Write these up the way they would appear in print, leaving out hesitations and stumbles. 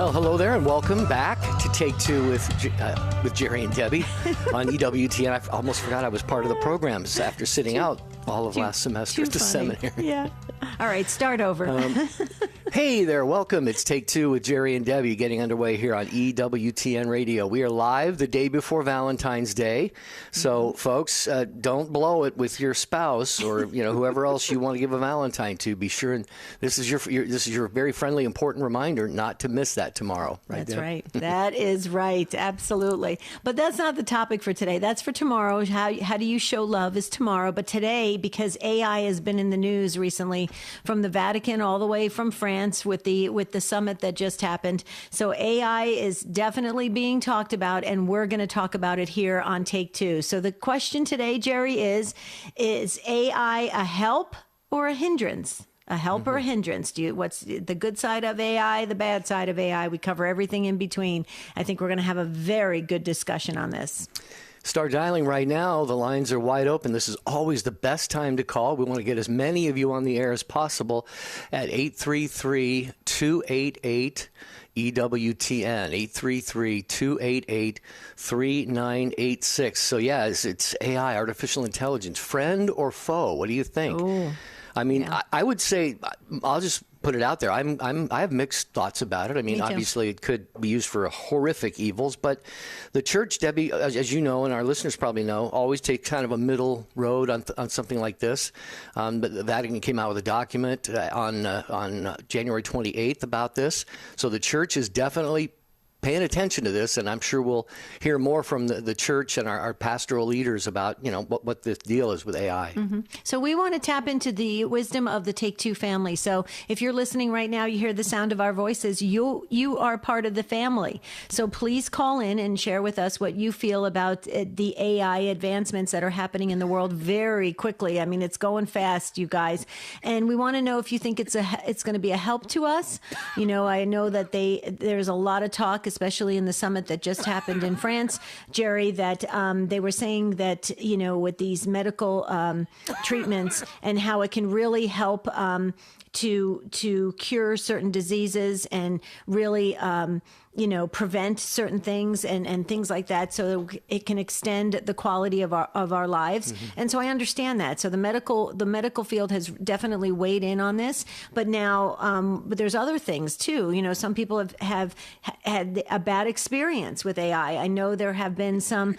Well, hello there, and welcome back to Take Two with Jerry and Debbie on EWTN. I almost forgot I was part of the programs after sitting out all of last semester at the seminary. Yeah. All right, start over. Hey there, welcome. It's Take Two with Jerry and Debbie getting underway here on EWTN Radio. We are live the day before Valentine's Day. So, folks, don't blow it with your spouse or whoever else you want to give a Valentine to. Be sure, and this is your very friendly, important reminder not to miss that tomorrow. Right? That's right. That is right. Absolutely. But that's not the topic for today. That's for tomorrow. How do you show love is tomorrow. But today, because AI has been in the news recently, from the Vatican all the way from France with the summit that just happened. So AI is definitely being talked about, and we're going to talk about it here on Take Two. So the question today, Jerry, is AI a help or a hindrance? A help or a hindrance? What's the good side of AI, the bad side of AI? We cover everything in between. I think we're going to have a very good discussion on this. Start dialing right now. The lines are wide open. This is always the best time to call. We want to get as many of you on the air as possible at 833-288-EWTN, 833-288-3986. So, yeah, it's AI, artificial intelligence. Friend or foe? What do you think? Ooh. I mean, yeah. I would say, I'll just put it out there. I have mixed thoughts about it. I mean, obviously it could be used for horrific evils, but the church, Debbie, as you know, and our listeners probably know, always take kind of a middle road on something like this. But the Vatican came out with a document on January 28th about this. So the church is definitely paying attention to this, and I'm sure we'll hear more from the church and our pastoral leaders about, what the deal is with AI. Mm-hmm. So we want to tap into the wisdom of the Take Two family. So if you're listening right now, you hear the sound of our voices, you are part of the family. So please call in and share with us what you feel about the AI advancements that are happening in the world very quickly. I mean, it's going fast, you guys. And we want to know if you think it's going to be a help to us. I know that there's a lot of talk, especially in the summit that just happened in France, Jerry, that they were saying that, with these medical treatments and how it can really help to cure certain diseases and really prevent certain things and things like that, so it can extend the quality of our lives. Mm-hmm. And so I understand that. So the medical field has definitely weighed in on this, but now, but there's other things too. Some people have had a bad experience with AI. I know there have been some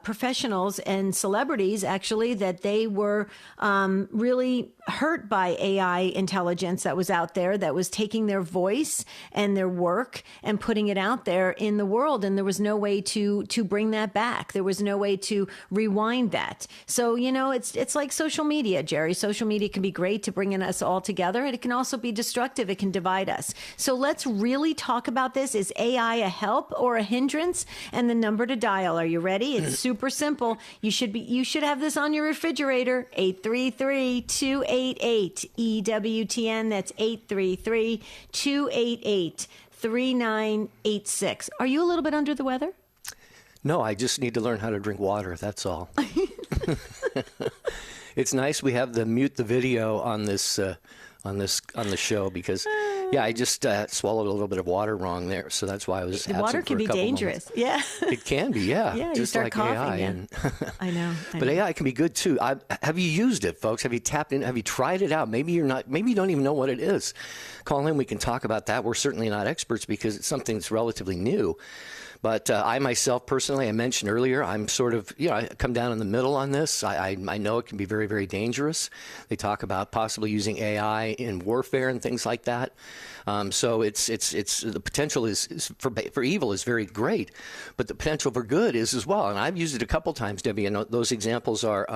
professionals and celebrities actually that they were really hurt by AI intelligence that was out there, that was taking their voice and their work and putting it out there in the world. And there was no way to bring that back. There was no way to rewind that. So, it's like social media, Jerry. Social media can be great to bringing us all together. And it can also be destructive. It can divide us. So let's really talk about this. Is AI a help or a hindrance? And the number to dial. Are you ready? It's super simple. You should have this on your refrigerator. 833-288-EWTN. That's 833-288-3986. Are you a little bit under the weather? No, I just need to learn how to drink water. That's all. It's nice we have the mute the video on this on the show because I just swallowed a little bit of water wrong there, so that's why I was absent water can be dangerous. Moments. Yeah, it can be. Yeah, yeah, just you start like coughing, AI. yeah. And I know. But AI can be good too. Have you used it, folks? Have you tapped in? Have you tried it out? Maybe you're not. Maybe you don't even know what it is. Call in. We can talk about that. We're certainly not experts because it's something that's relatively new. But I myself, personally, I mentioned earlier, I'm sort of, I come down in the middle on this. I know it can be very, very dangerous. They talk about possibly using AI in warfare and things like that. So it's the potential is for evil is very great, but the potential for good is as well. And I've used it a couple times, Debbie. And those examples are,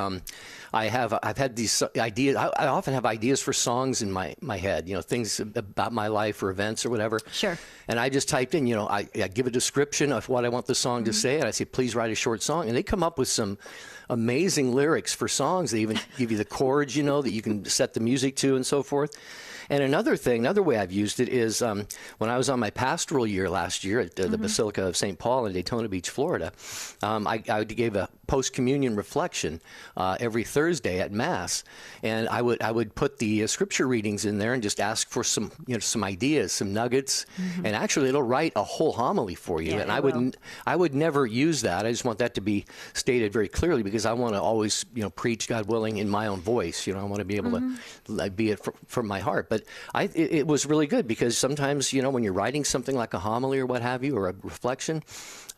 I've had these ideas. I often have ideas for songs in my head. Things about my life or events or whatever. Sure. And I just typed in, I give a description of what I want the song to say, and I say, please write a short song. And they come up with some amazing lyrics for songs. They even give you the chords, that you can set the music to and so forth. And another way I've used it is when I was on my pastoral year last year at the Basilica of St. Paul in Daytona Beach, Florida, I gave a post-communion reflection every Thursday at Mass, and I would put the scripture readings in there and just ask for some ideas, some nuggets, and actually it'll write a whole homily for you. And I would never use that. I just want that to be stated very clearly, because I want to always preach, God willing, in my own voice. I want to be able to be it from my heart. But it was really good, because sometimes when you're writing something like a homily or what have you, or a reflection,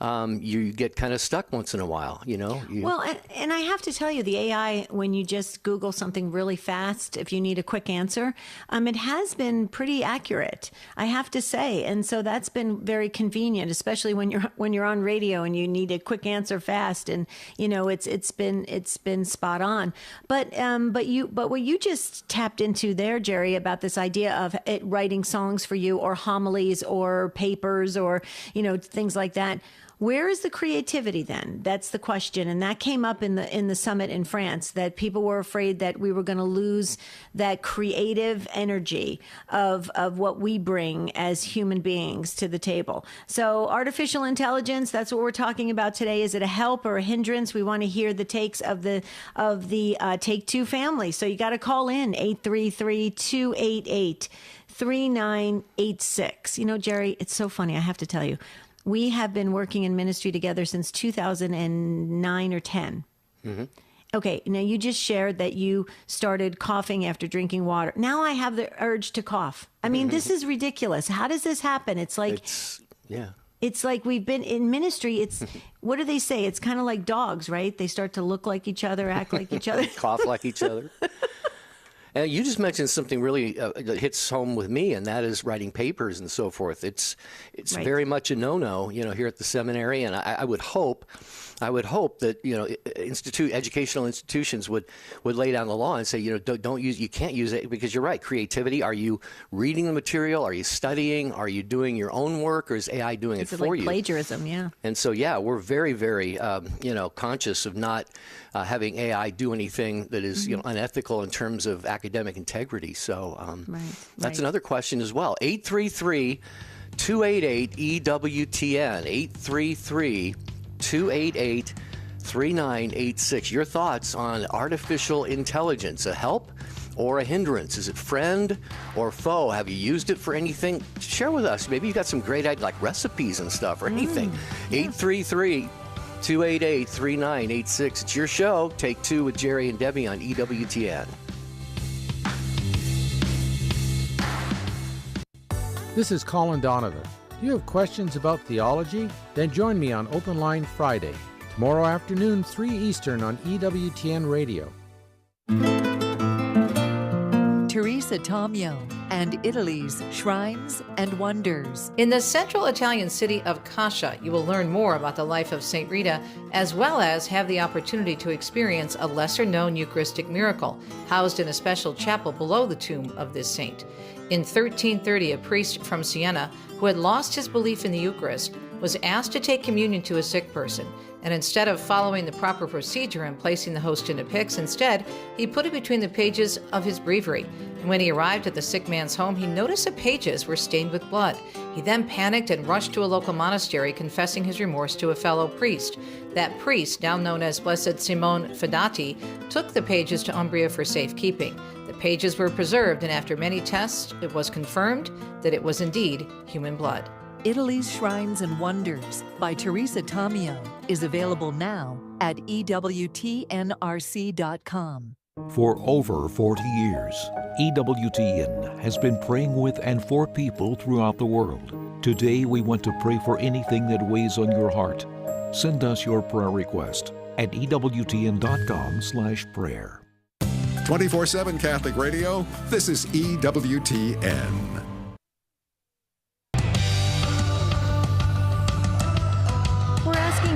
you get kind of stuck once in a while. Well, and I have to tell you, the AI, when you just Google something really fast, if you need a quick answer, it has been pretty accurate, I have to say. And so that's been very convenient, especially when you're on radio and you need a quick answer fast. And it's been spot on. But what you just tapped into there, Jerry, about this idea of it writing songs for you, or homilies, or papers, or things like that. Where is the creativity then? That's the question. And that came up in the summit in France, that people were afraid that we were going to lose that creative energy of what we bring as human beings to the table. So artificial intelligence, that's what we're talking about today. Is it a help or a hindrance? We want to hear the takes of the Take Two family. So you got to call in 833-288-3986. Jerry, it's so funny. I have to tell you. We have been working in ministry together since 2009 or 10. Mm-hmm. Okay, now you just shared that you started coughing after drinking water. Now I have the urge to cough. I mean, this is ridiculous. How does this happen? It's like we've been in ministry. It's, what do they say? It's kind of like dogs, right? They start to look like each other, act like each other. Cough like each other. And you just mentioned something really that hits home with me, and that is writing papers and so forth. It's right. Very much a no-no, here at the seminary, and I would hope that educational institutions would lay down the law and say, you can't use it, because you're right. Creativity. Are you reading the material? Are you studying? Are you doing your own work, or is AI doing it for you? Plagiarism, yeah. And so, we're very, very, conscious of not having AI do anything that is, unethical in terms of academic integrity. So that's another question as well. 833-288-EWTN. 833-288-3986. Your thoughts on artificial intelligence, a help or a hindrance? Is it friend or foe? Have you used it for anything? Share with us. Maybe you got some great ideas, like recipes and stuff, or anything. 833-288-3986. It's your show, Take Two with Jerry and Debbie on EWTN. This is Colin Donovan. Do you have questions about theology? Then join me on Open Line Friday, tomorrow afternoon, 3 Eastern on EWTN Radio. Teresa Tomeo and Italy's Shrines and Wonders. In the central Italian city of Cascia, you will learn more about the life of St. Rita, as well as have the opportunity to experience a lesser-known Eucharistic miracle, housed in a special chapel below the tomb of this saint. In 1330, a priest from Siena, who had lost his belief in the Eucharist, was asked to take communion to a sick person, and instead of following the proper procedure and placing the host in a pyx, instead, he put it between the pages of his breviary. And when he arrived at the sick man's home, he noticed the pages were stained with blood. He then panicked and rushed to a local monastery, confessing his remorse to a fellow priest. That priest, now known as Blessed Simone Fedati, took the pages to Umbria for safekeeping. The pages were preserved, and after many tests, it was confirmed that it was indeed human blood. Italy's Shrines and Wonders by Teresa Tomeo is available now at EWTNRC.com. For over 40 years, EWTN has been praying with and for people throughout the world. Today, we want to pray for anything that weighs on your heart. Send us your prayer request at EWTN.com/prayer. 24/7 Catholic Radio, this is EWTN.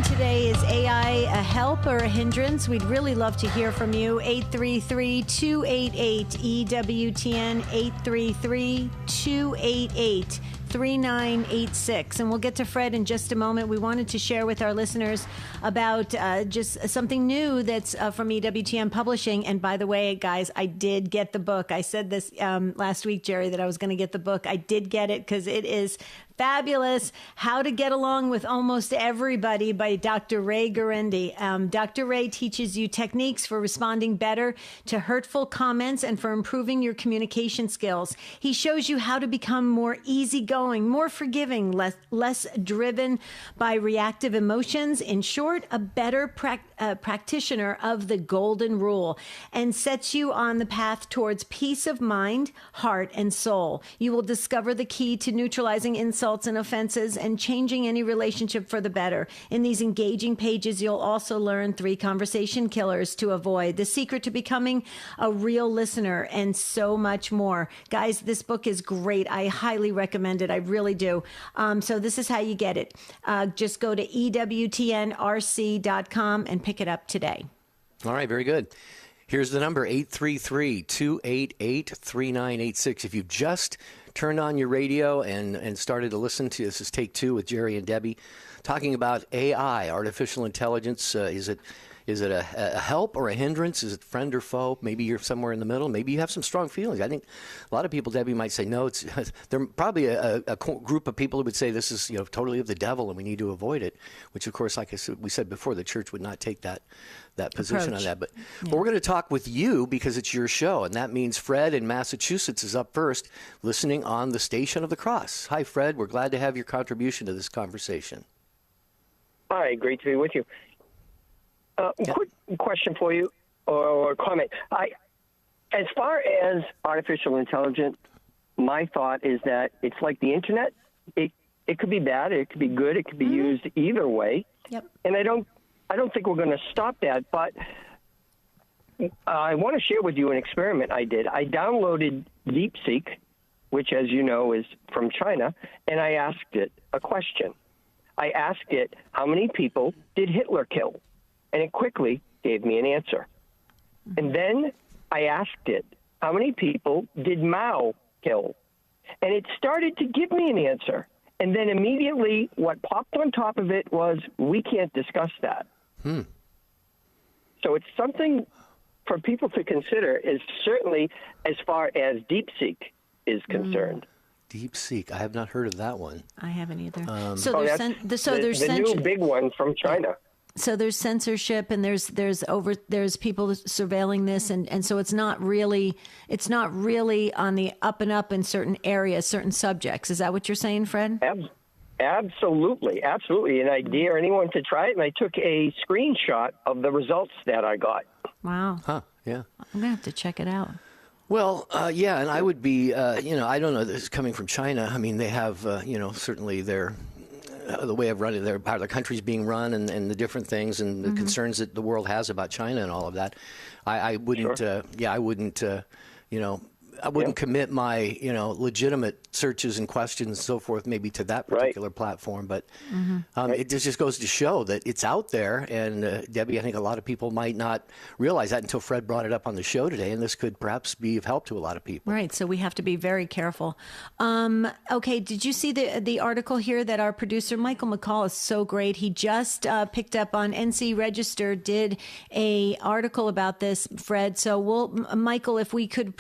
Today, is AI a help or a hindrance? We'd really love to hear from you. 833-288-EWTN, 833-288-3986. 3986. And we'll get to Fred in just a moment. We wanted to share with our listeners about just something new that's from EWTN Publishing. And by the way, guys, I did get the book. I said this last week, Jerry, that I was going to get the book. I did get it because it is fabulous. How to Get Along with Almost Everybody by Dr. Ray Guarendi. Dr. Ray teaches you techniques for responding better to hurtful comments and for improving your communication skills. He shows you how to become more easygoing, more forgiving, less driven by reactive emotions. In short, a better practitioner of the golden rule, and sets you on the path towards peace of mind, heart, and soul. You will discover the key to neutralizing insults and offenses and changing any relationship for the better. In these engaging pages, you'll also learn 3 conversation killers to avoid, the secret to becoming a real listener, and so much more. Guys, this book is great. I highly recommend it. I really do. So this is how you get it. Just go to EWTNRC.com and pick it up today. All right, very good. Here's the number, 833-288-3986. If you've just turned on your radio and started to listen to, this is Take Two with Jerry and Debbie, talking about AI, artificial intelligence. Is it a help or a hindrance? Is it friend or foe? Maybe you're somewhere in the middle. Maybe you have some strong feelings. I think a lot of people, Debbie, might say no. There are probably a group of people who would say this is totally of the devil and we need to avoid it, which, of course, like we said before, the church would not take that position on that. But we're going to talk with you because it's your show, and that means Fred in Massachusetts is up first, listening on the Station of the Cross. Hi, Fred. We're glad to have your contribution to this conversation. Hi, great to be with you. Quick question for you, or comment. As far as artificial intelligence, my thought is that it's like the internet. It could be bad, it could be good, it could be used either way. Yep. And I don't think we're going to stop that. But I want to share with you an experiment I did. I downloaded DeepSeek, which, as you know, is from China, and I asked it a question. I asked it, how many people did Hitler kill? And it quickly gave me an answer. And then I asked it, how many people did Mao kill? And it started to give me an answer. And then immediately what popped on top of it was, we can't discuss that. So it's something for people to consider, is certainly as far as DeepSeek is concerned. DeepSeek. I have not heard of that one. I haven't either. There's the new big one from China. So there's censorship, and there's people surveilling this, and so it's not really on the up and up in certain areas, certain subjects. Is that what you're saying, Fred? Absolutely. And I dare anyone to try it. And I took a screenshot of the results that I got. Wow. Huh. Yeah. I'm gonna have to check it out. Well, yeah, and I would be, I don't know. This is coming from China. I mean, they have, certainly their the way of running how the country's being run, and the different things and the concerns that the world has about China and all of that. I wouldn't, I wouldn't commit my, legitimate searches and questions and so forth maybe to that particular platform. But it just goes to show that it's out there. And Debbie, I think a lot of people might not realize that until Fred brought it up on the show today. And this could perhaps be of help to a lot of people. Right. So we have to be very careful. Okay. Did you see the article here that our producer, Michael McCall, is so great. He just picked up on NC Register, did a article about this, Fred. So Michael, if we could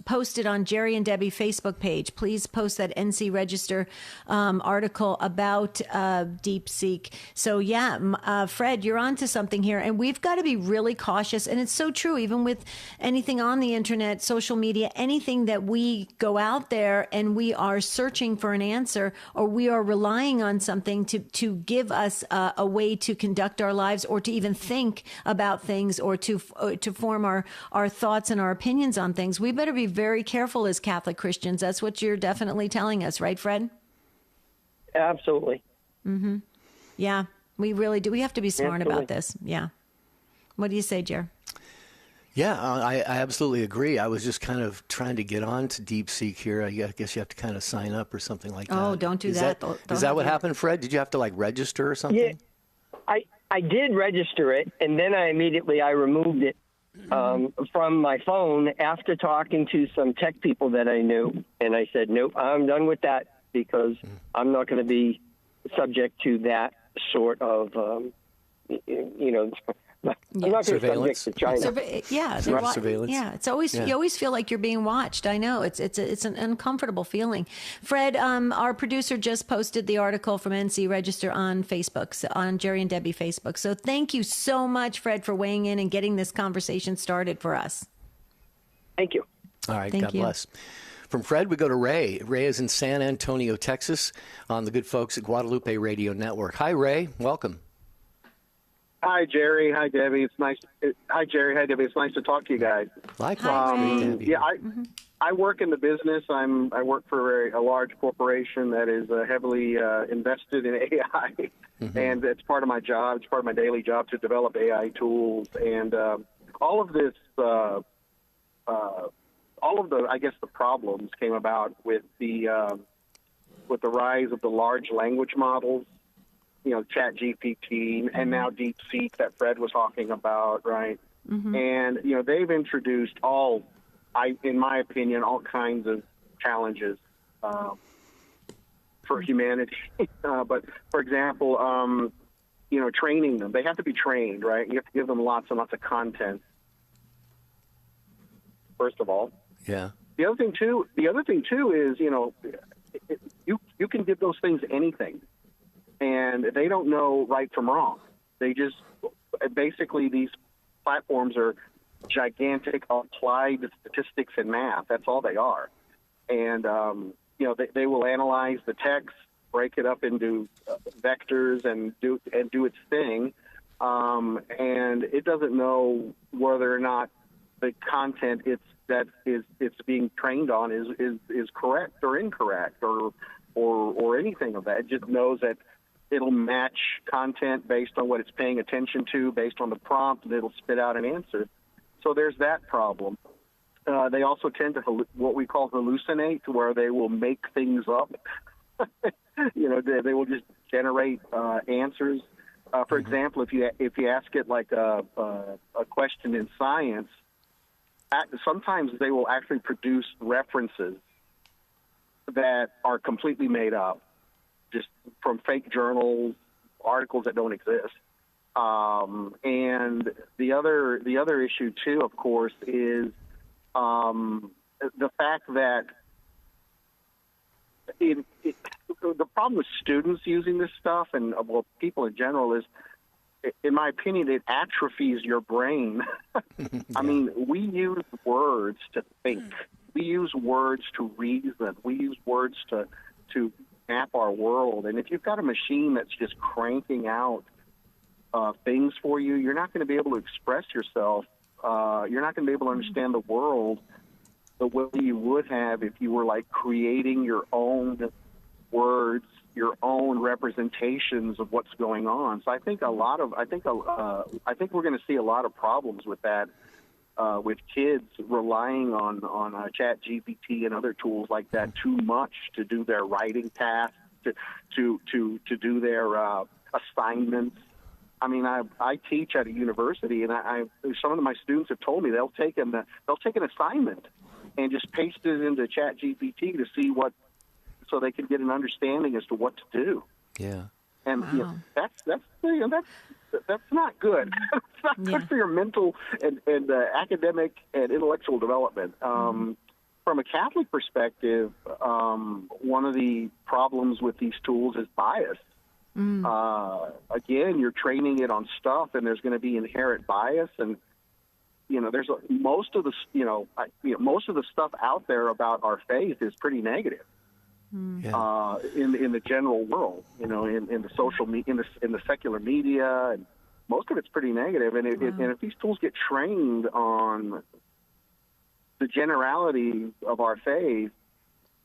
post it on Jerry and Debbie Facebook page. Please post that NC Register article about DeepSeek. So Fred, you're onto something here, and we've got to be really cautious. And it's so true, even with anything on the internet, social media, anything that we go out there and we are searching for an answer, or we are relying on something to give us a way to conduct our lives, or to even think about things, or to form our thoughts and our opinions on things. We better be very careful as Catholic Christians. That's what you're definitely telling us, right, Fred? Absolutely. Mm-hmm. Yeah, we really do. We have to be smart about this. Yeah. What do you say, Jer? Yeah, I absolutely agree. I was just kind of trying to get on to DeepSeek here. I guess you have to kind of sign up or something like that. Oh, don't do that. Is that what happened, Fred? Did you have to register or something? Yeah, I did register it, and then I removed it from my phone after talking to some tech people that I knew. And I said, nope, I'm done with that because I'm not going to be subject to that sort of, I'm not going to be subject to China. Surveillance. Yeah, it's always you always feel like you're being watched. I know it's an uncomfortable feeling. Fred, our producer just posted the article from NC Register on Facebook, on Jerry and Debbie Facebook. So thank you so much, Fred, for weighing in and getting this conversation started for us. Thank you. All right, Thank God you. bless. From Fred, we go to Ray. Ray is in San Antonio, Texas, on the good folks at Guadalupe Radio Network. Hi, Ray. Welcome. Hi, Jerry. Hi, Debbie. It's nice. Hi, Jerry. Hi, Debbie. It's nice to talk to you guys. Likewise. Debbie. Yeah, I work in the business. I work for a large corporation that is heavily invested in AI, and it's part of my job. It's part of my daily job to develop AI tools, and all of this, all of the, I guess, the problems came about with the rise of the large language models. Chat GPT and now DeepSeek that Fred was talking about, right? And, they've introduced in my opinion, all kinds of challenges for humanity. But, for example, training them. They have to be trained, right? You have to give them lots and lots of content, first of all. Yeah. The other thing, too, is, you can give those things anything. And they don't know right from wrong. They just basically, these platforms are gigantic applied statistics and math. That's all they are. And they will analyze the text, break it up into vectors, and do its thing. And it doesn't know whether or not the content it's being trained on is correct or incorrect or anything of that. It just knows that it'll match content based on what it's paying attention to, based on the prompt, and it'll spit out an answer. So there's that problem. They also tend to what we call hallucinate, where they will make things up. They will just generate answers. For example, if you ask it like a question in science, sometimes they will actually produce references that are completely made up, just from fake journals, articles that don't exist. And the other issue too, of course, is the fact that the problem with students using this stuff and people in general is, in my opinion, it atrophies your brain. I mean, we use words to think. We use words to reason. We use words to map our world. And if you've got a machine that's just cranking out things for you, you're not going to be able to express yourself. You're not going to be able to understand the world the way you would have if you were like creating your own words, your own representations of what's going on. So I think I think we're going to see a lot of problems with that, with kids relying on Chat GPT and other tools like that too much to do their writing tasks, to do their assignments. I mean, I teach at a university, and some of my students have told me they'll take an assignment and just paste it into Chat GPT to see so they can get an understanding as to what to do. Yeah. And that's not good. It's not good for your mental and academic and intellectual development. From a Catholic perspective, one of the problems with these tools is bias. Again, you're training it on stuff, and there's going to be inherent bias, and there's most of the stuff out there about our faith is pretty negative. In the general world, in the social in the secular media, and most of it's pretty negative. And if these tools get trained on the generality of our faith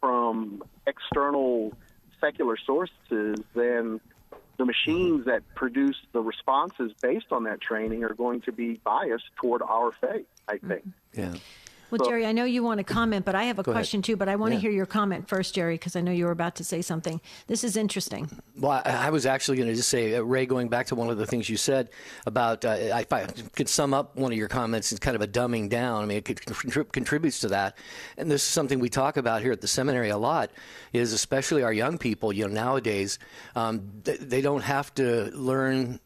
from external secular sources, then the machines that produce the responses based on that training are going to be biased toward our faith, I think. Yeah. Well, Jerry, I know you want to comment, but I have a Go ahead. question too. But I want to Yeah. hear your comment first, Jerry, because I know you were about to say something. This is interesting. Well, I was actually going to just say, Ray, going back to one of the things you said about, if I could sum up one of your comments, it's kind of a dumbing down. I mean, it contributes to that. And this is something we talk about here at the seminary a lot, is especially our young people, nowadays, they don't have to learn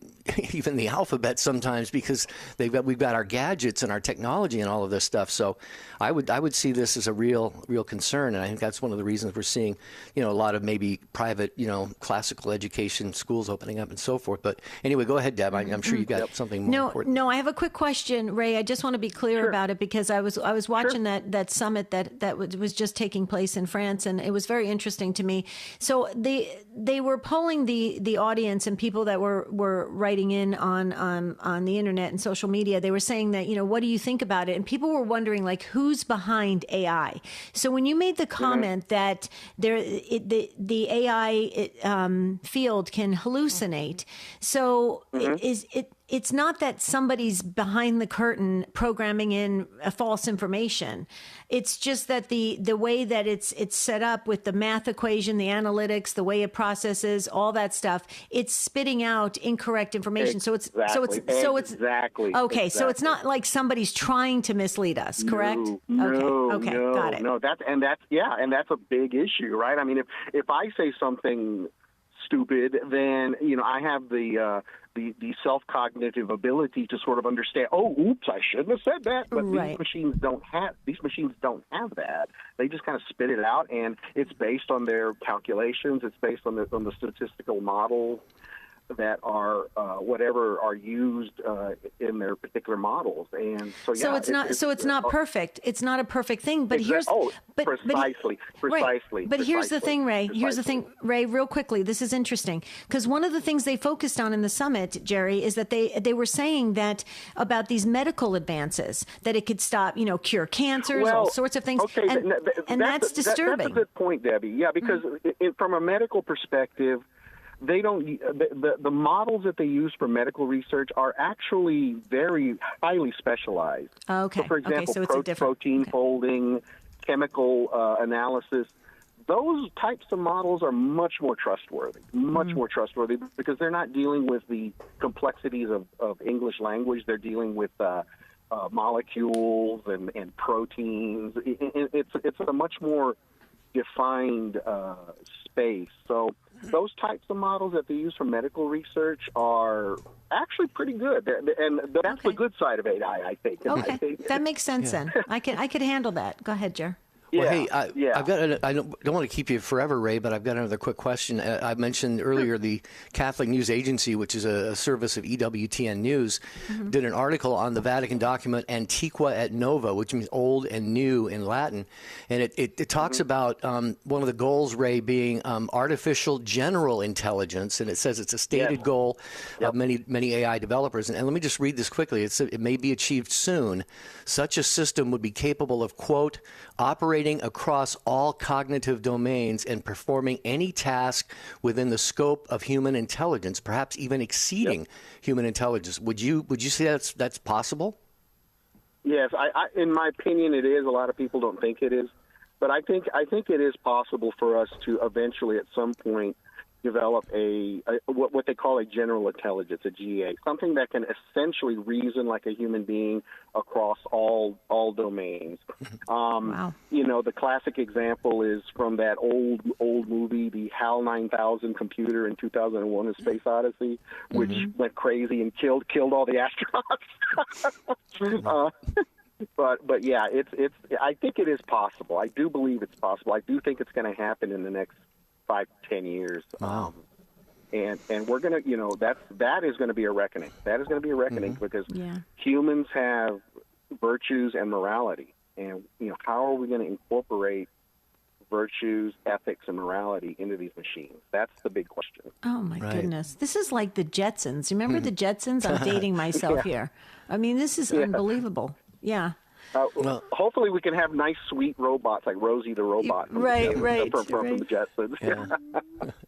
even the alphabet sometimes because we've got our gadgets and our technology and all of this stuff. So I would see this as a real concern, and I think that's one of the reasons we're seeing, a lot of maybe private, classical education schools opening up and so forth. But anyway, go ahead, Deb. I'm sure you got something more important. No, I have a quick question, Ray. I just want to be clear about it because I was watching that summit that was just taking place in France, and it was very interesting to me. So they were polling the audience and people that were writing in on the internet and social media. They were saying that, what do you think about it? And people were wondering, like, who's behind AI? So when you made the comment that the AI field can hallucinate, so it's not that somebody's behind the curtain programming in a false information. It's just that the way that it's set up with the math equation, the analytics, the way it processes, all that stuff, it's spitting out incorrect information. Exactly. So it's okay. So it's not like somebody's trying to mislead us, correct? No, got it. No, that's a big issue, right? I mean, if I say something stupid, then I have the self-cognitive ability to sort of understand, oh, oops, I shouldn't have said that. But these machines don't have that. They just kind of spit it out, and it's based on their calculations. It's based on the statistical models that are whatever are used in their particular models, and so it's not perfect. It's not a perfect thing. But precisely. But here's the thing, Ray. Here's the thing, Ray. Real quickly, this is interesting because one of the things they focused on in the summit, Jerry, is that they were saying that about these medical advances that it could stop, cure cancers, all sorts of things. Okay, and that's disturbing. That's a good point, Debbie. Yeah, because from a medical perspective, they don't. The models that they use for medical research are actually very highly specialized. Okay. So, for example, so it's protein folding, chemical analysis. Those types of models are much more trustworthy. More trustworthy because they're not dealing with the complexities of English language. They're dealing with molecules and proteins. It's a much more defined space. So those types of models that they use for medical research are actually pretty good, and that's the good side of AI, I think. Okay, that makes sense then. I could handle that. Go ahead, Jer. Well, hey, I've got. I don't want to keep you forever, Ray, but I've got another quick question. I mentioned earlier the Catholic News Agency, which is a service of EWTN News, did an article on the Vatican document Antiqua et Nova, which means old and new in Latin, and it talks about one of the goals, Ray, being artificial general intelligence, and it says it's a stated goal of many AI developers. And let me just read this quickly. It may be achieved soon. Such a system would be capable of, quote, operating across all cognitive domains and performing any task within the scope of human intelligence, perhaps even exceeding human intelligence. Would you say that's possible? Yes, I in my opinion, it is. A lot of people don't think it is, but I think it is possible for us to eventually, at some point, develop what they call a general intelligence, a GA, something that can essentially reason like a human being across all domains. Wow. The classic example is from that old movie, the HAL 9000 computer in 2001: A Space Odyssey, which went crazy and killed all the astronauts. But yeah, it's. I think it is possible. I do believe it's possible. I do think it's going to happen in the next 5 to 10 years. Wow. And we're going to, that is going to be a reckoning. That is going to be a reckoning because humans have virtues and morality. And, how are we going to incorporate virtues, ethics, and morality into these machines? That's the big question. Oh, my goodness. This is like the Jetsons. Remember the Jetsons? I'm dating myself here. I mean, this is unbelievable. Yeah. Well, hopefully we can have nice, sweet robots like Rosie the robot from the Jetsons.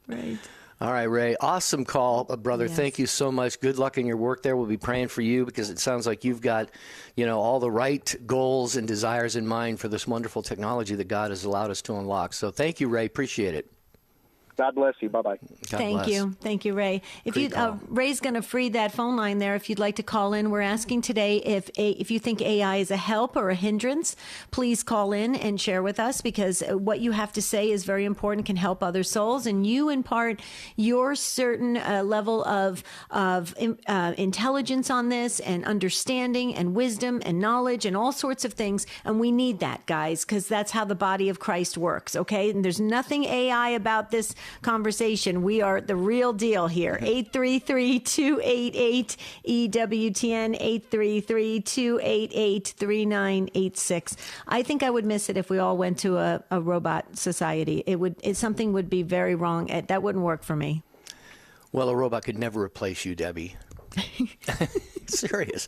Right. All right, Ray. Awesome call, brother. Yes. Thank you so much. Good luck in your work there. We'll be praying for you because it sounds like you've got, all the right goals and desires in mind for this wonderful technology that God has allowed us to unlock. So thank you, Ray. Appreciate it. God bless you. Bye-bye. Thank you. Thank you, Ray. If Great call. Ray's going to free that phone line there. If you'd like to call in, we're asking today if you think AI is a help or a hindrance, please call in and share with us, because what you have to say is very important, can help other souls, and you impart your certain level of intelligence on this, and understanding and wisdom and knowledge and all sorts of things. And we need that, guys, because that's how the body of Christ works. Okay. And there's nothing AI about this conversation. We are the real deal here. 833-288-EWTN, 833-288-3986. I think I would miss it if we all went to a robot society. Something would be very wrong. That wouldn't work for me. Well, a robot could never replace you, Debbie. Serious.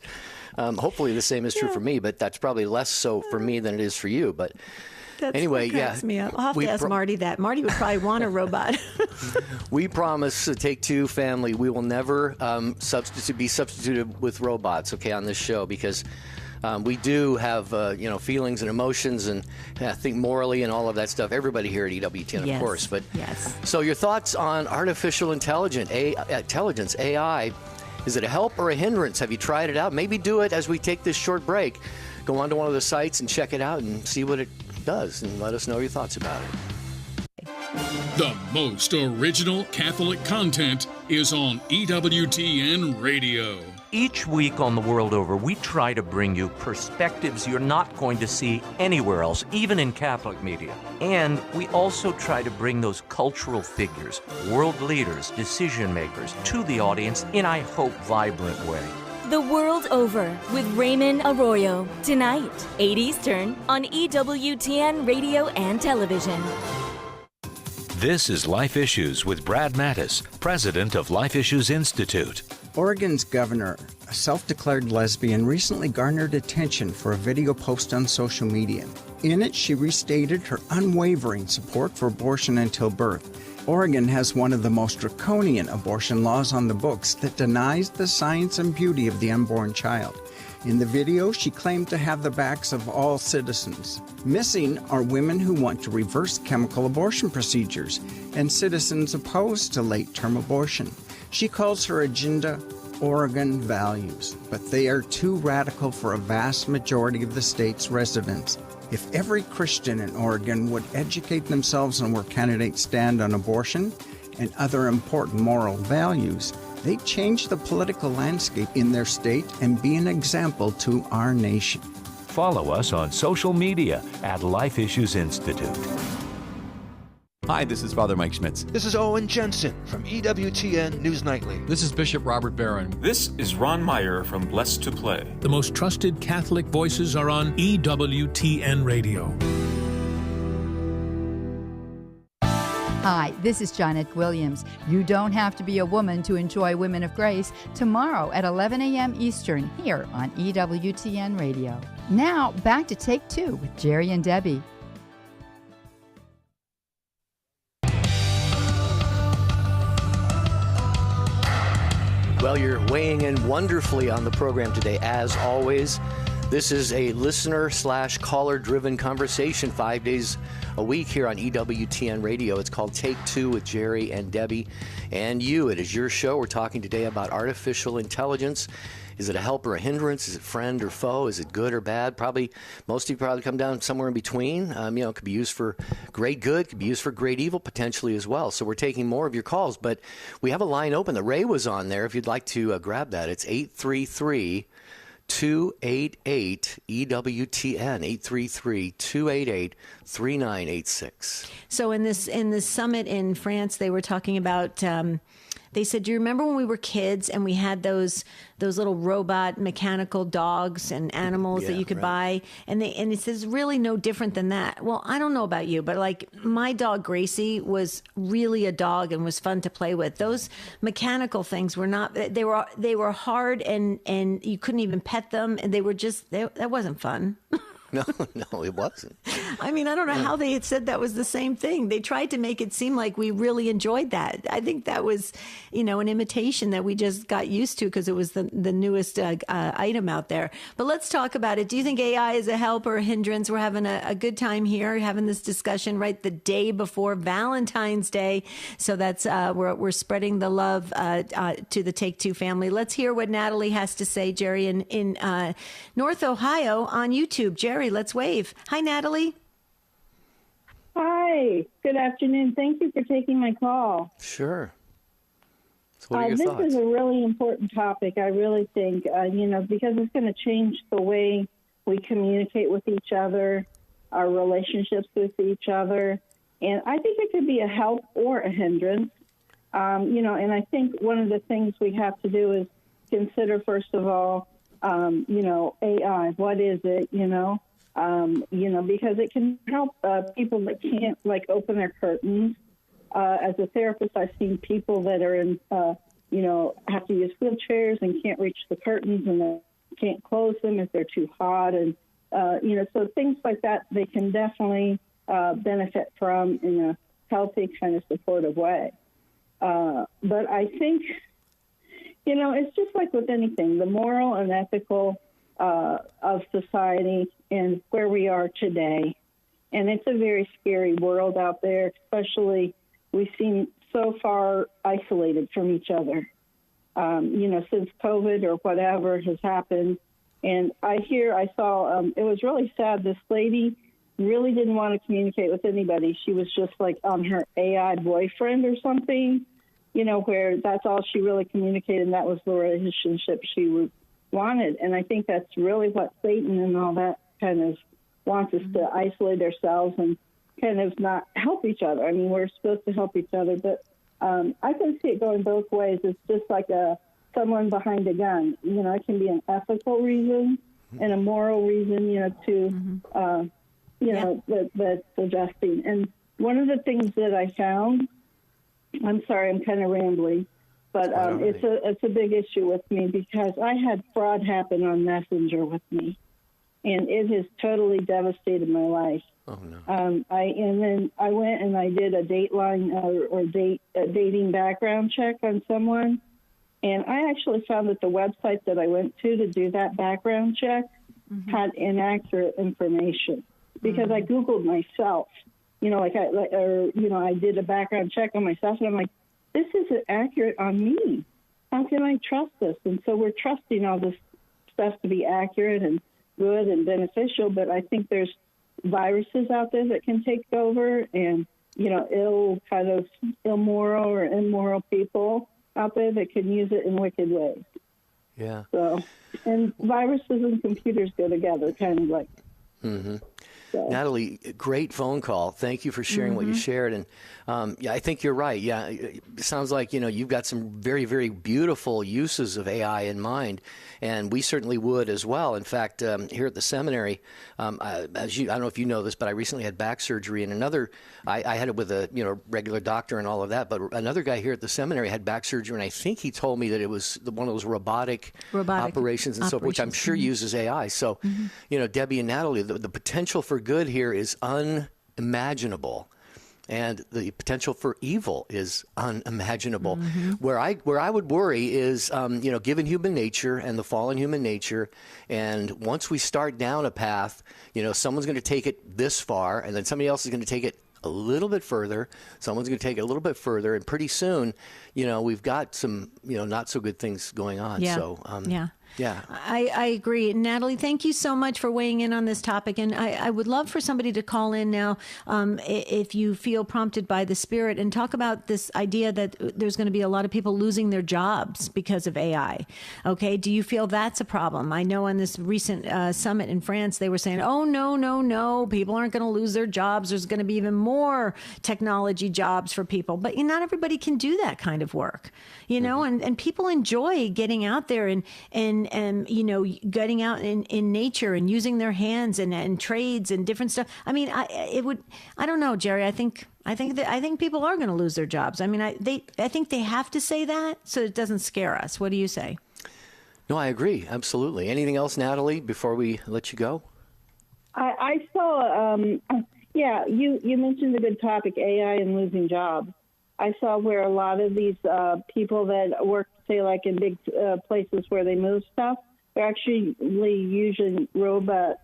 Hopefully the same is true for me, but that's probably less so for me than it is for you. But anyway, cracks me up. I'll have to ask Marty that. Marty would probably want a robot. We promise to Take Two family, we will never be substituted with robots, okay, on this show, because we do have, feelings and emotions, and I think morally and all of that stuff. Everybody here at EWTN, of course. But yes. So your thoughts on artificial intelligence, AI? Is it a help or a hindrance? Have you tried it out? Maybe do it as we take this short break. Go onto one of the sites and check it out and see what it does, and let us know your thoughts about it. The most original Catholic content is on EWTN Radio. Each week on the world over, we try to bring you perspectives you're not going to see anywhere else, even in Catholic media. And we also try to bring those cultural figures, world leaders, decision makers, to the audience in, I hope, vibrant way. The World Over with Raymond Arroyo, tonight, 8 Eastern, on EWTN Radio and Television. This is Life Issues with Brad Mattis, president of Life Issues Institute. Oregon's governor, a self-declared lesbian, recently garnered attention for a video post on social media. In it, she restated her unwavering support for abortion until birth. Oregon has one of the most draconian abortion laws on the books that denies the science and beauty of the unborn child. In the video, she claimed to have the backs of all citizens. Missing are women who want to reverse chemical abortion procedures and citizens opposed to late-term abortion. She calls her agenda Oregon values, but they are too radical for a vast majority of the state's residents. If every Christian in Oregon would educate themselves on where candidates stand on abortion and other important moral values, they'd change the political landscape in their state and be an example to our nation. Follow us on social media at Life Issues Institute. Hi, this is Father Mike Schmitz. This is Owen Jensen from EWTN News Nightly. This is Bishop Robert Barron. This is Ron Meyer from Blessed to Play. The most trusted Catholic voices are on EWTN Radio. Hi, this is Janet Williams. You don't have to be a woman to enjoy Women of Grace tomorrow at 11 a.m. Eastern here on EWTN Radio. Now, back to Take Two with Jerry and Debbie. Well, you're weighing in wonderfully on the program today, as always. This is a listener/caller-driven conversation 5 days a week here on EWTN Radio. It's called Take Two with Jerry and Debbie and you. It is your show. We're talking today about artificial intelligence. Is it a help or a hindrance? Is it friend or foe? Is it good or bad? Most of you probably come down somewhere in between. It could be used for great good, could be used for great evil potentially as well. So we're taking more of your calls, but we have a line open. The Ray was on there. If you'd like to grab that, it's 833-288-EWTN, 833-288-3986. So in this summit in France, they were talking about. They said, do you remember when we were kids and we had those little robot mechanical dogs and animals that you could buy? And it says really no different than that. Well, I don't know about you, but like my dog Gracie was really a dog and was fun to play with. Those mechanical things were not, they were hard and you couldn't even pet them. And they were just, that wasn't fun. No, it wasn't. I mean, I don't know how they had said that was the same thing. They tried to make it seem like we really enjoyed that. I think that was, an imitation that we just got used to because it was the newest item out there. But let's talk about it. Do you think AI is a help or a hindrance? We're having a good time here, having this discussion right the day before Valentine's Day. So that's we're spreading the love to the Take-Two family. Let's hear what Natalie has to say, Jerry, in North Ohio on YouTube. Jerry, let's wave. Hi, Natalie. Hi. Good afternoon. Thank you for taking my call. Sure. So what are your this thoughts? is a really important topic, I really think, because it's going to change the way we communicate with each other, our relationships with each other. And I think it could be a help or a hindrance. And I think one of the things we have to do is consider, first of all, AI. What is it? Because it can help people that can't open their curtains. As a therapist, I've seen people that are in, have to use wheelchairs and can't reach the curtains and they can't close them if they're too hot. And, so things like that, they can definitely benefit from in a healthy kind of supportive way. But I think, it's just like with anything, the moral and ethical of society and where we are today. And it's a very scary world out there, especially we seem so far isolated from each other, since COVID or whatever has happened. And I saw, it was really sad. This lady really didn't want to communicate with anybody. She was just on her AI boyfriend or something, where that's all she really communicated, and that was the relationship she wanted. And I think that's really what Satan and all that kind of wants us to isolate ourselves and kind of not help each other. I mean, we're supposed to help each other, but I can see it going both ways. It's just like someone behind a gun. It can be an ethical reason and a moral reason, that's suggesting. And one of the things that I found, I'm sorry, I'm kind of rambling, but it's a big issue with me because I had fraud happen on Messenger with me, and it has totally devastated my life. Oh no! Then I went and I did a Dateline a dating background check on someone, and I actually found that the website that I went to do that background check had inaccurate information because I Googled myself. I did a background check on myself, and I'm like, this isn't accurate on me. How can I trust this? And so we're trusting all this stuff to be accurate and good and beneficial, but I think there's viruses out there that can take over and, immoral or immoral people out there that can use it in wicked ways. Yeah. So, and viruses and computers go together, kind of like. Mm-hmm. So. Natalie, great phone call. Thank you for sharing what you shared. And I think you're right. Yeah, it sounds like, you've got some very, very beautiful uses of AI in mind. And we certainly would as well. In fact, here at the seminary, I don't know if you know this, but I recently had back surgery. And I had it with a regular doctor and all of that. But another guy here at the seminary had back surgery. And I think he told me that it was one of those robotic operations and so forth, which I'm sure uses AI. So, Debbie and Natalie, the potential for good here is unimaginable, and the potential for evil is unimaginable. Where I would worry is, given human nature and the fallen human nature, and once we start down a path, someone's going to take it this far, and then somebody else is going to take it a little bit further. Someone's going to take it a little bit further, and pretty soon, we've got some, not so good things going on. Yeah. So, yeah. I agree. Natalie, thank you so much for weighing in on this topic. And I would love for somebody to call in now if you feel prompted by the Spirit and talk about this idea that there's going to be a lot of people losing their jobs because of AI. Okay. Do you feel that's a problem? I know on this recent summit in France, they were saying, oh, no, people aren't going to lose their jobs. There's going to be even more technology jobs for people. But not everybody can do that kind of work, and people enjoy getting out there and getting out in nature and using their hands and trades and different stuff. I mean, I don't know, Jerry. I think people are going to lose their jobs. I mean, I think they have to say that so it doesn't scare us. What do you say? No, I agree. Absolutely. Anything else, Natalie, before we let you go? I saw, you mentioned a good topic, AI and losing jobs. I saw where a lot of these people that work, say, like in big places where they move stuff, they're actually using robots.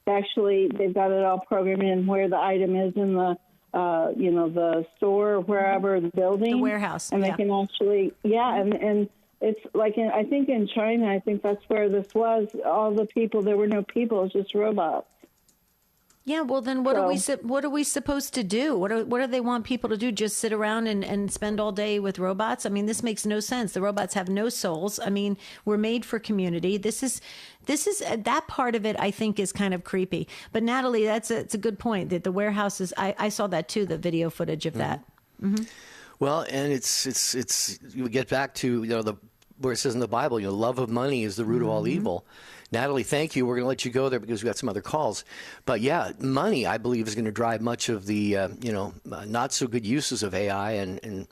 Actually, they've got it all programmed in where the item is in the, the store or wherever, the building. The warehouse. And they can actually, and it's like, I think in China, I think that's where this was. All the people, there were no people, it was just robots. Yeah, well, then what are we supposed to do? What do they want people to do? Just sit around and spend all day with robots? I mean, this makes no sense. The robots have no souls. I mean, we're made for community. This is that part of it, I think, is kind of creepy. But Natalie, it's a good point that the warehouses. I saw that too, the video footage of that. Mm-hmm. Well, and it's you get back to where it says in the Bible, love of money is the root of all evil. Natalie, thank you. We're going to let you go there because we've got some other calls. But yeah, money, I believe, is going to drive much of the, not so good uses of AI. And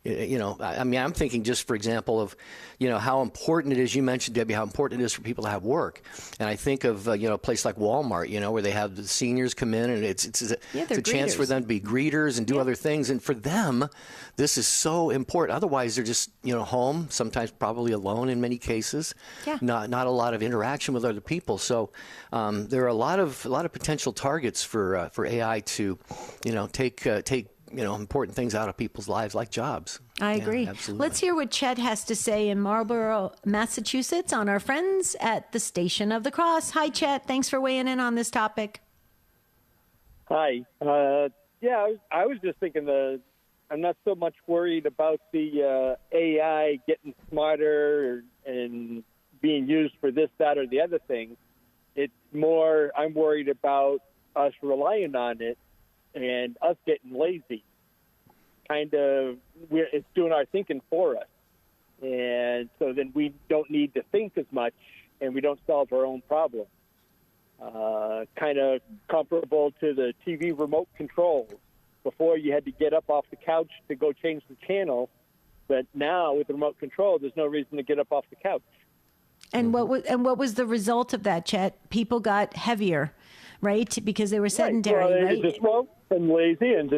I mean, I'm thinking just, for example, of, how important it is. You mentioned, Debbie, how important it is for people to have work. And I think of, a place like Walmart, where they have the seniors come in and it's a chance for them to be greeters and do other things. And for them, this is so important. Otherwise, they're just, home, sometimes probably alone in many cases. Yeah. Not a lot of interaction with other people. So there are a lot of potential targets for AI to, take important things out of people's lives like jobs. I agree. Absolutely. Let's hear what Chet has to say in Marlborough, Massachusetts on our friends at the Station of the Cross. Hi, Chet. Thanks for weighing in on this topic. Hi. I was just thinking I'm not so much worried about the AI getting smarter and being used for this, that, or the other thing. It's more I'm worried about us relying on it and us getting lazy. It's doing our thinking for us. And so then we don't need to think as much and we don't solve our own problems. Kind of comparable to the TV remote controls. Before you had to get up off the couch to go change the channel, but now with the remote control, there's no reason to get up off the couch. And what was the result of that, Chet? People got heavier, right? Because they were sedentary, right? And lazy and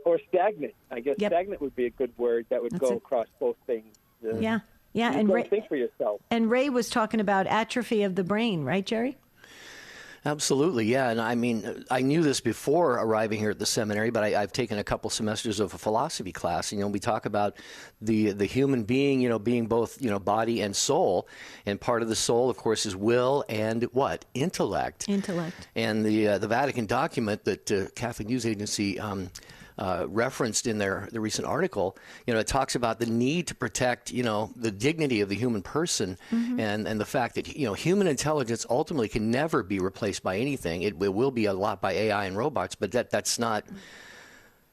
or stagnant. I guess stagnant would be a good word that would go across both things. Yeah. And think for yourself. And Ray was talking about atrophy of the brain, right, Jerry? Absolutely, yeah. And I mean, I knew this before arriving here at the seminary, but I've taken a couple semesters of a philosophy class. We talk about the human being, being both, body and soul. And part of the soul, of course, is will and what? Intellect. And the Vatican document that Catholic News Agency referenced in the recent article, it talks about the need to protect, the dignity of the human person, and the fact that, human intelligence ultimately can never be replaced by anything. It will be a lot by AI and robots, but that's not,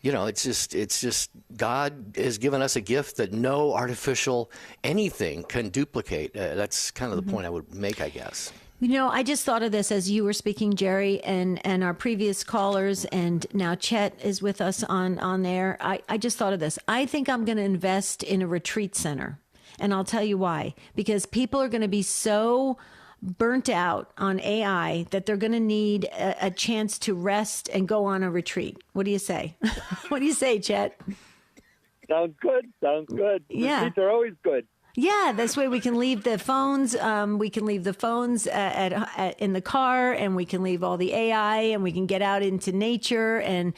it's just God has given us a gift that no artificial anything can duplicate. That's kind of the point I would make, I guess. I just thought of this as you were speaking, Jerry, and our previous callers, and now Chet is with us on there. I just thought of this. I think I'm going to invest in a retreat center, and I'll tell you why. Because people are going to be so burnt out on AI that they're going to need a chance to rest and go on a retreat. What do you say? What do you say, Chet? Sounds good. Yeah. Retreats are always good. Yeah, this way we can leave the phones. We can leave the phones in the car, and we can leave all the AI, and we can get out into nature and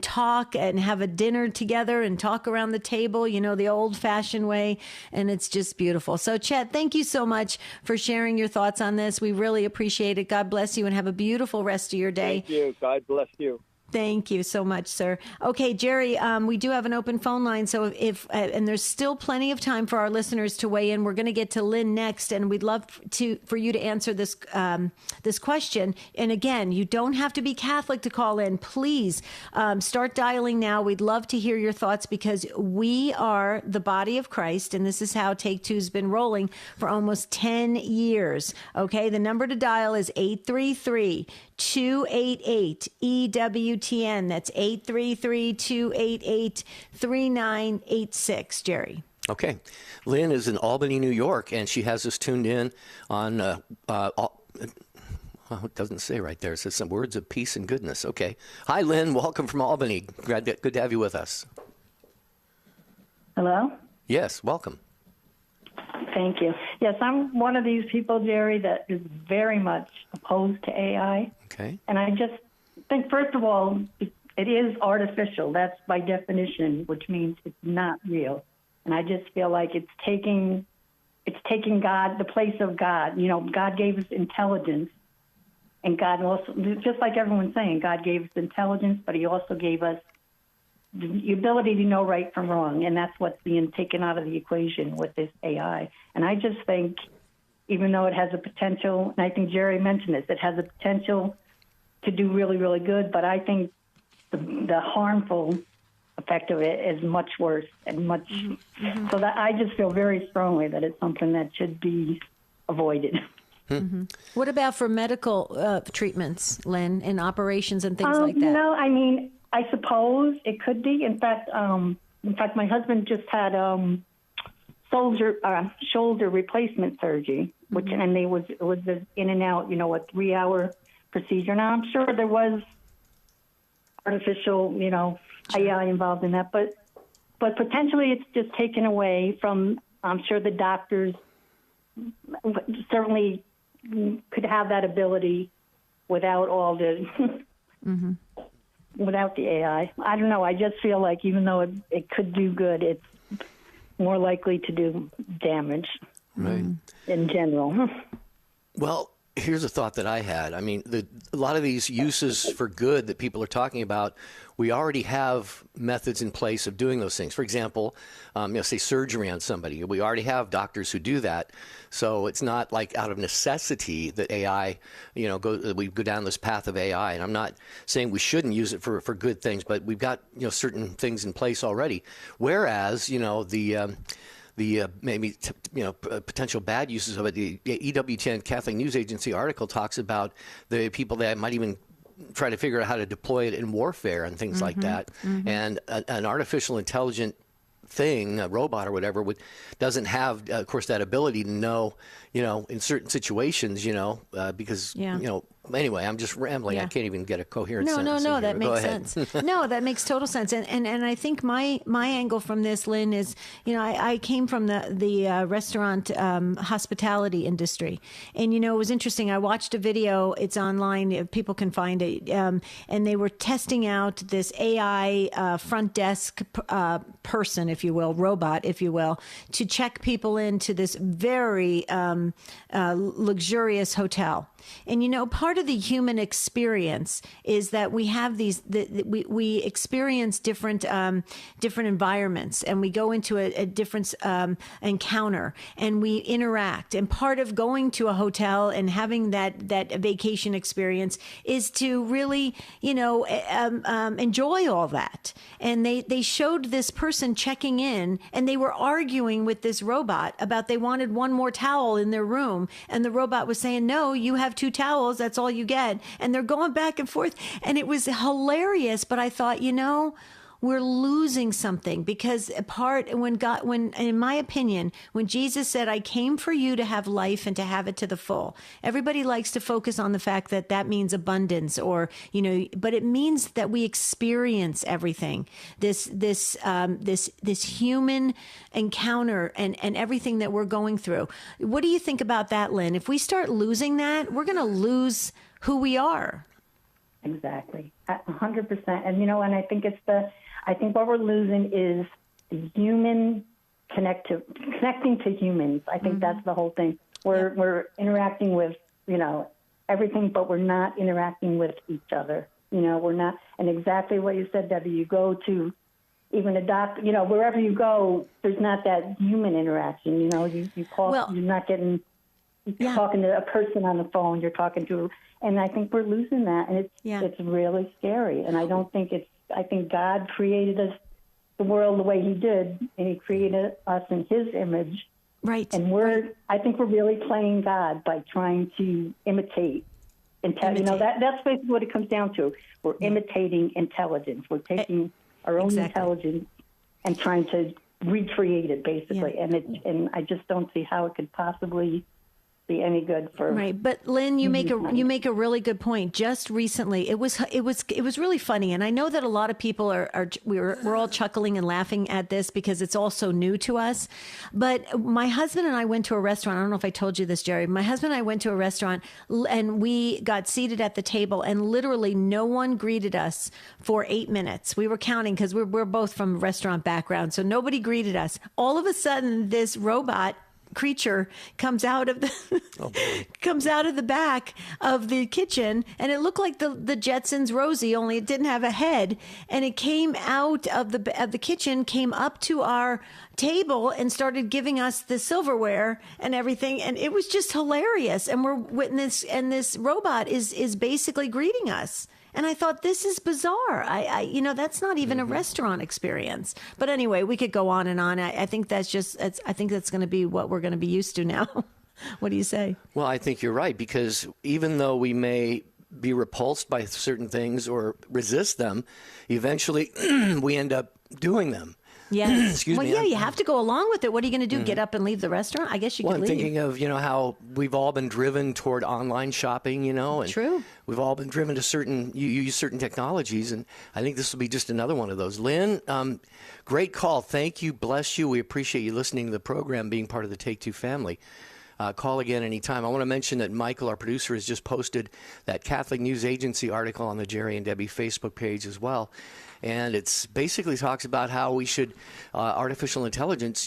talk and have a dinner together and talk around the table, the old-fashioned way, and it's just beautiful. So, Chet, thank you so much for sharing your thoughts on this. We really appreciate it. God bless you, and have a beautiful rest of your day. Thank you. God bless you. Thank you so much, sir. Okay, Jerry, we do have an open phone line, so if and there's still plenty of time for our listeners to weigh in. We're going to get to Lynn next, and we'd love for you to answer this this question. And again, you don't have to be Catholic to call in. Please start dialing now. We'd love to hear your thoughts because we are the body of Christ, and this is how Take Two's been rolling for almost 10 years. Okay, the number to dial is 833-288-EWTN. That's 833-288-3986, Jerry. Okay. Lynn is in Albany, New York, and she has us tuned in on Oh, it doesn't say right there. It says some words of peace and goodness. Okay. Hi, Lynn. Welcome from Albany. Good to have you with us. Hello? Yes, welcome. Thank you. Yes, I'm one of these people, Jerry, that is very much opposed to AI. Okay. And I just think, first of all, it is artificial. That's by definition, which means it's not real. And I just feel like it's taking God, the place of God. You know, God gave us intelligence. And God also, just like everyone's saying, God gave us intelligence, but he also gave us the ability to know right from wrong, and that's what's being taken out of the equation with this AI. And I just think, even though it has a potential, and I think Jerry mentioned this, it has a potential to do really, really good, but I think the harmful effect of it is much worse and much. Mm-hmm. So that I just feel very strongly that it's something that should be avoided. Mm-hmm. What about for medical treatments, Lynn, and operations and things like that? No, I mean, I suppose it could be. In fact, my husband just had shoulder replacement surgery, which and it was in and out, you know, a 3-hour procedure. Now I'm sure there was artificial, you know, AI involved in that, but potentially it's just taken away from. I'm sure the doctors certainly could have that ability without all the. Mm-hmm. Without the AI. I don't know. I just feel like even though it could do good, it's more likely to do damage in general. Well, here's a thought that I had. I mean, a lot of these uses for good that people are talking about, we already have methods in place of doing those things. For example, say surgery on somebody. We already have doctors who do that. So it's not like out of necessity that AI, you know, we go down this path of AI. And I'm not saying we shouldn't use it for good things, but we've got, you know, certain things in place already. Whereas, you know, the maybe potential bad uses of it. The EWTN Catholic News Agency article talks about the people that might even try to figure out how to deploy it in warfare and things like that. Mm-hmm. And an artificial intelligent thing, a robot or whatever, doesn't have, of course, that ability to know, you know, in certain situations, you know, because, you know, anyway, I'm just rambling. I can't even get a coherent sentence. No, that makes sense. No, that makes total sense. And I think my angle from this, Lynn, is, you know, I came from the restaurant hospitality industry. And, you know, it was interesting. I watched a video. It's online. People can find it. And they were testing out this AI front desk person, if you will, robot, if you will, to check people into this very luxurious hotel. And, you know, part of the human experience is that we have we experience different environments, and we go into a different encounter, and we interact. And part of going to a hotel and having that vacation experience is to really, you know, enjoy all that. And they showed this person checking in, and they were arguing with this robot about they wanted one more towel in their room. And the robot was saying, no, you have 2 towels. That's all you get. And they're going back and forth. And it was hilarious. But I thought, you know, we're losing something, because when in my opinion, when Jesus said, I came for you to have life and to have it to the full, everybody likes to focus on the fact that means abundance, or, you know, but it means that we experience everything, this human encounter and everything that we're going through. What do you think about that, Lynn? If we start losing that, we're going to lose who we are. Exactly. 100%. And, you know, and I think what we're losing is human connecting to humans. I think that's the whole thing. We're interacting with, you know, everything, but we're not interacting with each other. You know, we're not. And exactly what you said, Debbie, you go to even a doctor, you know, wherever you go, there's not that human interaction. You know, you call, you're not getting, talking to a person on the phone, you're talking to, and I think we're losing that. And it's really scary. And I think God created the world the way he did, and he created us in his image. Right. And I think we're really playing God by trying to imitate. You know, that's basically what it comes down to. We're imitating intelligence. We're taking our own intelligence and trying to recreate it, basically. And I just don't see how it could possibly be any good for. Right, but Lynn, you make a really good point. Just recently, it was really funny, and I know that a lot of people we're all chuckling and laughing at this because it's all so new to us. But my husband and I went to a restaurant. I don't know if I told you this, Jerry. My husband and I went to a restaurant, and we got seated at the table, and literally no one greeted us for 8 minutes. We were counting because we're both from restaurant background, so nobody greeted us. All of a sudden, this robot creature comes out of the back of the kitchen, and it looked like the Jetsons Rosie, only it didn't have a head, and it came out of the kitchen, came up to our table and started giving us the silverware and everything, and it was just hilarious. And we're witness, and this robot is basically greeting us. And I thought, this is bizarre. That's not even a restaurant experience. But anyway, we could go on and on. I think that's going to be what we're going to be used to now. What do you say? Well, I think you're right, because even though we may be repulsed by certain things or resist them, eventually we end up doing them. Yes. Excuse me. Well, yeah, you have to go along with it. What are you going to do? Get up and leave the restaurant? I guess you could leave. I'm thinking of, how we've all been driven toward online shopping, and True. We've all been driven to use certain technologies, and I think this will be just another one of those. Lynn, great call. Thank you. Bless you. We appreciate you listening to the program, being part of the Take Two family. Call again anytime. I want to mention that Michael, our producer, has just posted that Catholic News Agency article on the Jerry and Debbie Facebook page as well. And it's basically talks about how we should, artificial intelligence,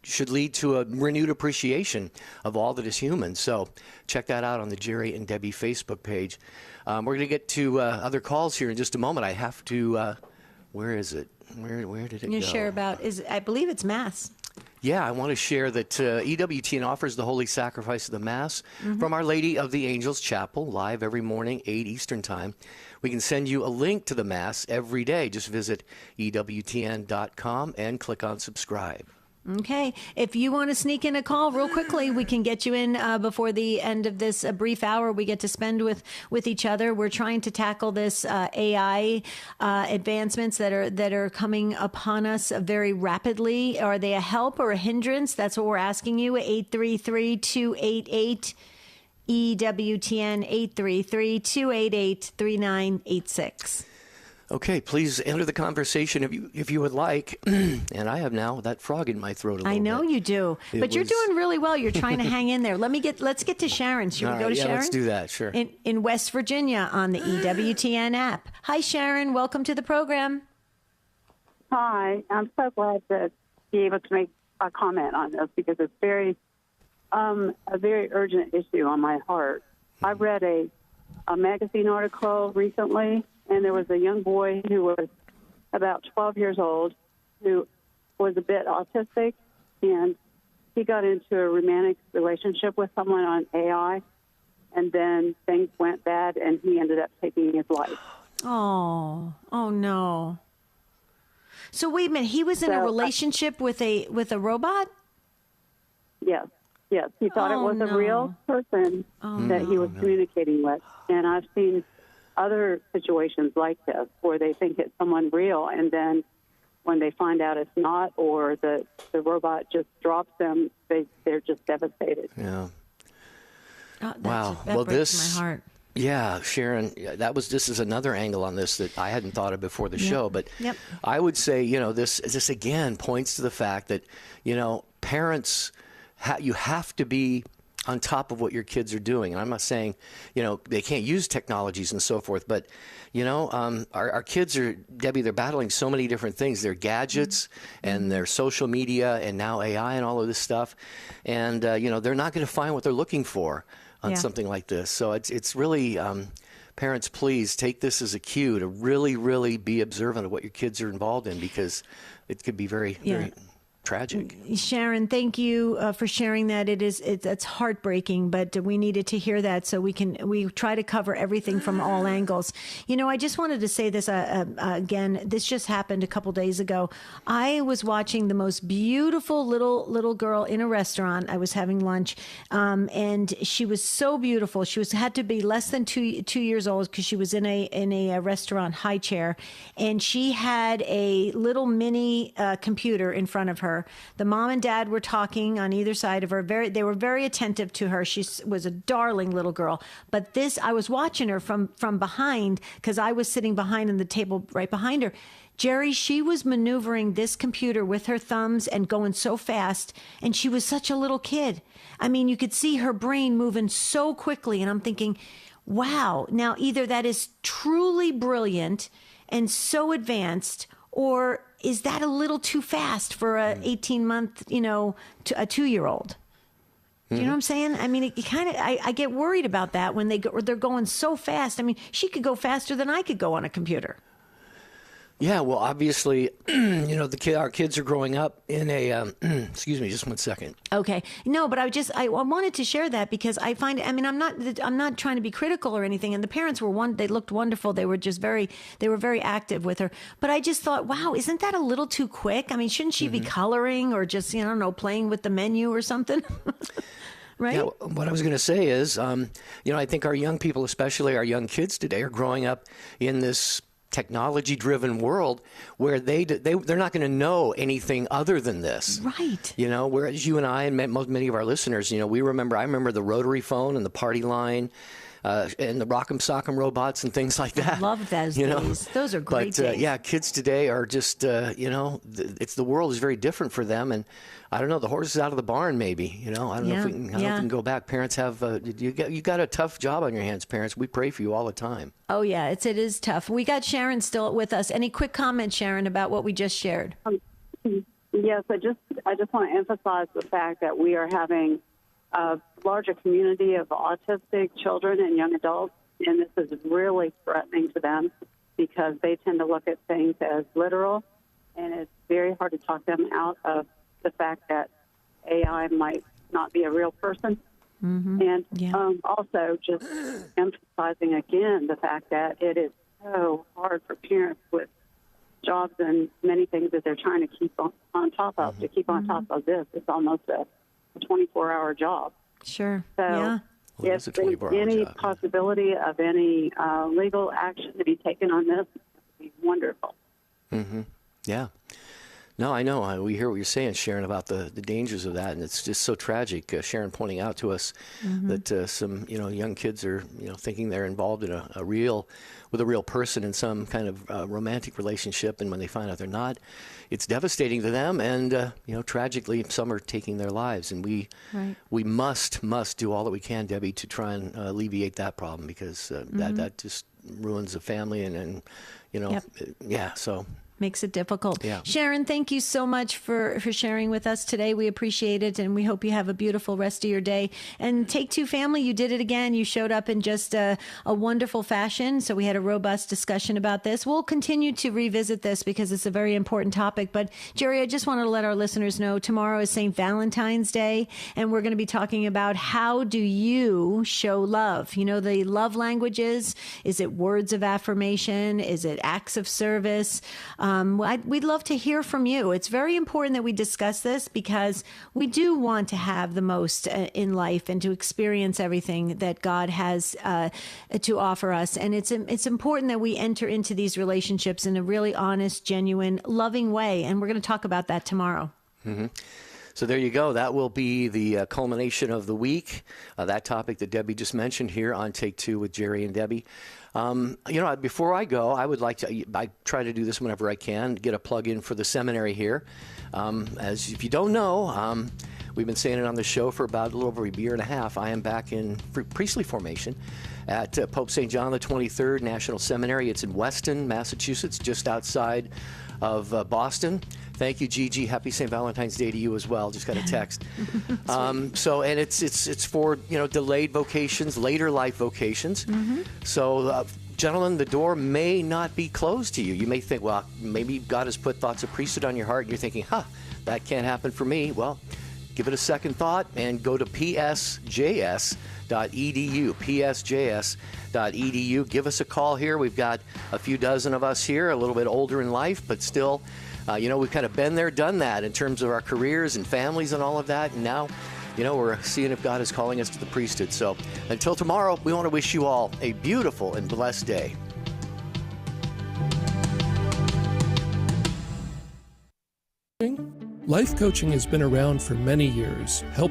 should lead to a renewed appreciation of all that is human. So check that out on the Jerry and Debbie Facebook page. We're going to get to other calls here in just a moment. I have to, where is it? Where did it go? You share about, I believe it's Mass. Yeah, I want to share that EWTN offers the Holy Sacrifice of the Mass from Our Lady of the Angels Chapel, live every morning, 8 Eastern Time. We can send you a link to the Mass every day. Just visit EWTN.com and click on subscribe. Okay. If you want to sneak in a call real quickly, we can get you in before the end of this brief hour we get to spend with each other. We're trying to tackle this AI advancements that are coming upon us very rapidly. Are they a help or a hindrance? That's what we're asking you. 833-288 EWTN 833-288-3986. Okay, please enter the conversation if you would like. And I have now that frog in my throat a little bit. I know you do, but you're doing really well. You're trying to hang in there. Let's get to Sharon. Should we go to Sharon? Let's do that. Sure. In West Virginia on the EWTN app. Hi, Sharon. Welcome to the program. Hi. I'm so glad to be able to make a comment on this because it's a very urgent issue on my heart. I read a magazine article recently, and there was a young boy who was about 12 years old who was a bit autistic, and he got into a romantic relationship with someone on AI, and then things went bad, and he ended up taking his life. Oh no. So wait a minute, he was in a relationship with a robot? Yes. Yes, he thought it was a real person that he was communicating with. And I've seen other situations like this where they think it's someone real, and then when they find out it's not, or the robot just drops them, they're just devastated. Yeah. Wow. That breaks my heart. Yeah, Sharon, this is another angle on this that I hadn't thought of before the show. But I would say, this again points to the fact that, parents, you have to be on top of what your kids are doing. And I'm not saying, they can't use technologies and so forth, but, our kids are, Debbie, they're battling so many different things. Their gadgets and their social media and now AI and all of this stuff. And, they're not going to find what they're looking for on something like this. So it's really, parents, please take this as a cue to really, really be observant of what your kids are involved in, because it could be very, very tragic. Sharon, thank you for sharing that. It's heartbreaking, but we needed to hear that so we try to cover everything from all angles. I just wanted to say this again. This just happened a couple days ago. I was watching the most beautiful little girl in a restaurant. I was having lunch, and she was so beautiful. She had to be less than 2 years old because she was in a restaurant high chair, and she had a little mini computer in front of her. her. The mom and dad were talking on either side of her. They were very attentive to her. She was a darling little girl. But I was watching her from behind, because I was sitting behind on the table right behind her. Jerry, she was maneuvering this computer with her thumbs and going so fast, and she was such a little kid. I mean, you could see her brain moving so quickly, and I'm thinking, wow. Now, either that is truly brilliant and so advanced, or is that a little too fast for a 18-month, a 2-year-old? Do you know what I'm saying? I mean, it kind of, I get worried about that when they're going so fast. I mean, she could go faster than I could go on a computer. Yeah, well, obviously, our kids are growing up in a, excuse me, just one second. Okay. No, but I wanted to share that because I find, I mean, I'm not trying to be critical or anything. And the parents they looked wonderful. They were very active with her. But I just thought, wow, isn't that a little too quick? I mean, shouldn't she be coloring or just, playing with the menu or something? Right? Yeah, what I was going to say is, I think our young people, especially our young kids today, are growing up in this technology-driven world where they're not going to know anything other than this. Right. Whereas you and I and many of our listeners, I remember the rotary phone and the party line and the Rock'em Sock'em robots and things like that. I love those days. Those are great days. Yeah, kids today are just, it's the world is very different for them. And I don't know, the horse is out of the barn, maybe. I don't know if we can go back. Parents have, you got a tough job on your hands, parents. We pray for you all the time. Oh, yeah, it is tough. We got Sharon still with us. Any quick comments, Sharon, about what we just shared? Yes, I just want to emphasize the fact that we are having a larger community of autistic children and young adults, and this is really threatening to them because they tend to look at things as literal, and it's very hard to talk them out of the fact that AI might not be a real person. Mm-hmm. And also just emphasizing again the fact that it is so hard for parents with jobs and many things that they're trying to keep on top of. To keep on top of this, it's almost a 24-hour job. Sure. So yeah. if there's any possibility of any legal action to be taken on this, it would be wonderful. Mm-hmm. Yeah. No, I know. We hear what you're saying, Sharon, about the dangers of that, and it's just so tragic. Sharon pointing out to us that some young kids are thinking they're involved in a real person in some kind of romantic relationship, and when they find out they're not, it's devastating to them. And tragically, some are taking their lives, and we must do all that we can, Debbie, to try and alleviate that problem because that just ruins a family, and so. Makes it difficult. Yeah. Sharon, thank you so much for sharing with us today. We appreciate it, and we hope you have a beautiful rest of your day. And Take Two family, you did it again. You showed up in just a wonderful fashion, so we had a robust discussion about this. We'll continue to revisit this because it's a very important topic. But, Jerry, I just wanted to let our listeners know tomorrow is St. Valentine's Day, and we're going to be talking about how do you show love? The love languages. Is it words of affirmation? Is it acts of service? We'd love to hear from you. It's very important that we discuss this because we do want to have the most in life and to experience everything that God has to offer us. And it's important that we enter into these relationships in a really honest, genuine, loving way. And we're going to talk about that tomorrow. Mm-hmm. So there you go. That will be the culmination of the week, that topic that Debbie just mentioned here on Take Two with Jerry and Debbie. Before I go, I would like to, I try to do this whenever I can, get a plug in for the seminary here. As if you don't know, we've been saying it on the show for about a little over a year and a half. I am back in priestly formation at Pope St. John the 23rd National Seminary. It's in Weston, Massachusetts, just outside of Boston. Thank you, Gigi. Happy St. Valentine's Day to you as well. Just got a text. And it's for delayed vocations, later life vocations. Mm-hmm. So, gentlemen, the door may not be closed to you. You may think, well, maybe God has put thoughts of priesthood on your heart, and you're thinking, that can't happen for me. Well, give it a second thought and go to psjs.edu. psjs.edu. Give us a call here. We've got a few dozen of us here, a little bit older in life, but still. We've kind of been there, done that in terms of our careers and families and all of that. And now, we're seeing if God is calling us to the priesthood. So until tomorrow, we want to wish you all a beautiful and blessed day. Life coaching has been around for many years, helping